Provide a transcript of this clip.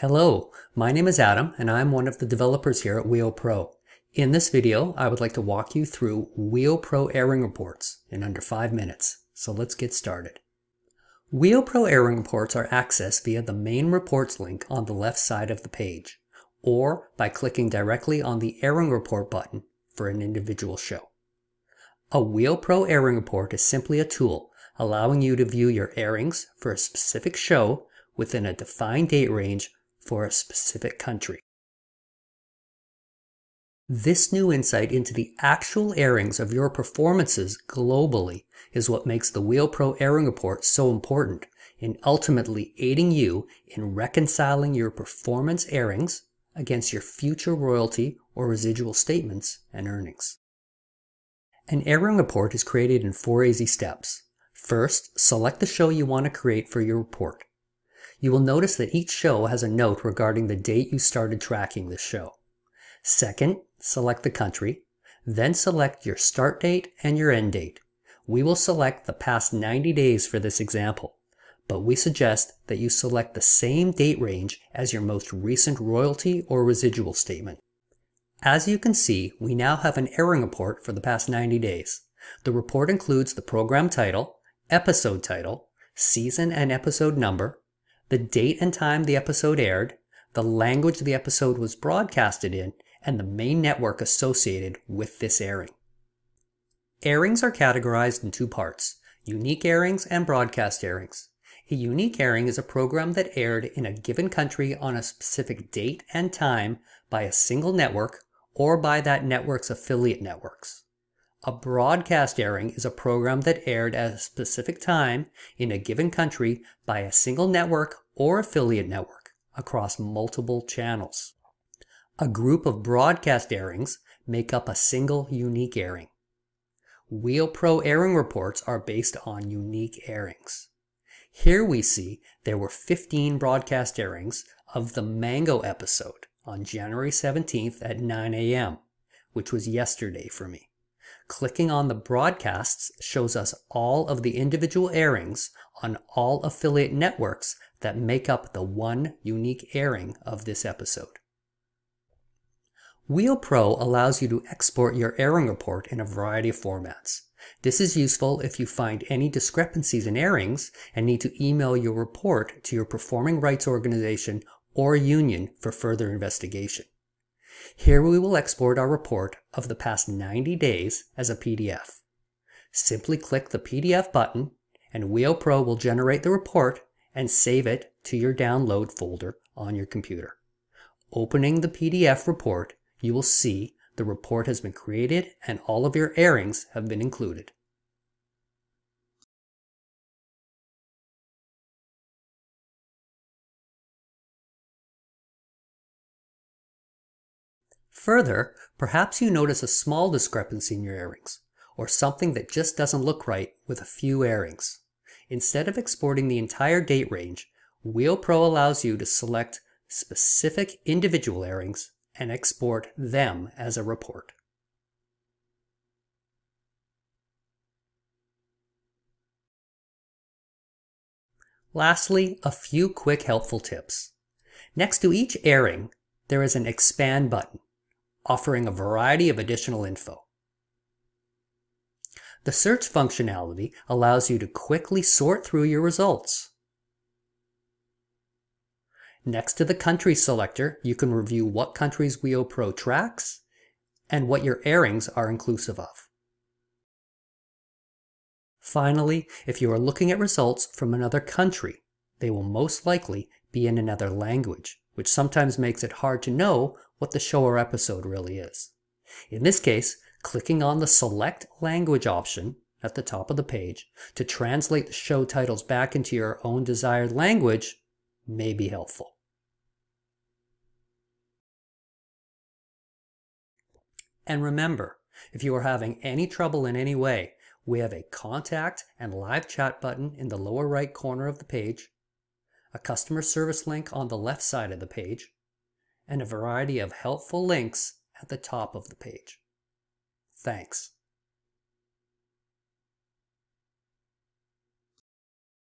Hello, my name is Adam and I'm one of the developers here at WIOpro. In this video, I would like to walk you through WIOpro Airing Reports in under 5 minutes. So let's get started. WIOpro Airing Reports are accessed via the main reports link on the left side of the page, or by clicking directly on the Airing Report button for an individual show. A WIOpro Airing Report is simply a tool allowing you to view your airings for a specific show within a defined date range for a specific country. This new insight into the actual airings of your performances globally is what makes the WIOpro Airing Report so important in ultimately aiding you in reconciling your performance airings against your future royalty or residual statements and earnings. An airing report is created in 4 easy steps. First, select the show you want to create for your report. You will notice that each show has a note regarding the date you started tracking this show. Second, select the country, then select your start date and your end date. We will select the past 90 days for this example, but we suggest that you select the same date range as your most recent royalty or residual statement. As you can see, we now have an airing report for the past 90 days. The report includes the program title, episode, season and episode number, the date and time the episode aired, the language the episode was broadcasted in, and the main network associated with this airing. Airings are categorized in 2 parts, unique airings and broadcast airings. A unique airing is a program that aired in a given country on a specific date and time by a single network or by that network's affiliate networks. A broadcast airing is a program that aired at a specific time in a given country by a single network or affiliate network across multiple channels. A group of broadcast airings make up a single unique airing. WIOpro Airing Reports are based on unique airings. Here we see there were 15 broadcast airings of the Mango episode on January 17th at 9 a.m., which was yesterday for me. Clicking on the broadcasts shows us all of the individual airings on all affiliate networks that make up the one unique airing of this episode. WIOpro allows you to export your airing report in a variety of formats. This is useful if you find any discrepancies in airings and need to email your report to your performing rights organization or union for further investigation. Here we will export our report of the past 90 days as a PDF. Simply click the PDF button and WIOpro will generate the report and save it to your download folder on your computer. Opening the PDF report, you will see the report has been created and all of your airings have been included. Further, perhaps you notice a small discrepancy in your airings, or something that just doesn't look right with a few airings. Instead of exporting the entire date range, WIOpro allows you to select specific individual airings and export them as a report. Lastly, a few quick helpful tips. Next to each airing, there is an Expand button, offering a variety of additional info. The search functionality allows you to quickly sort through your results. Next to the country selector, you can review what countries WIOpro tracks and what your airings are inclusive of. Finally, if you are looking at results from another country, they will most likely be in another language, which sometimes makes it hard to know what the show or episode really is. In this case, clicking on the Select Language option at the top of the page to translate the show titles back into your own desired language may be helpful. And remember, if you are having any trouble in any way, we have a contact and live chat button in the lower right corner of the page, a customer service link on the left side of the page, and a variety of helpful links at the top of the page. Thanks.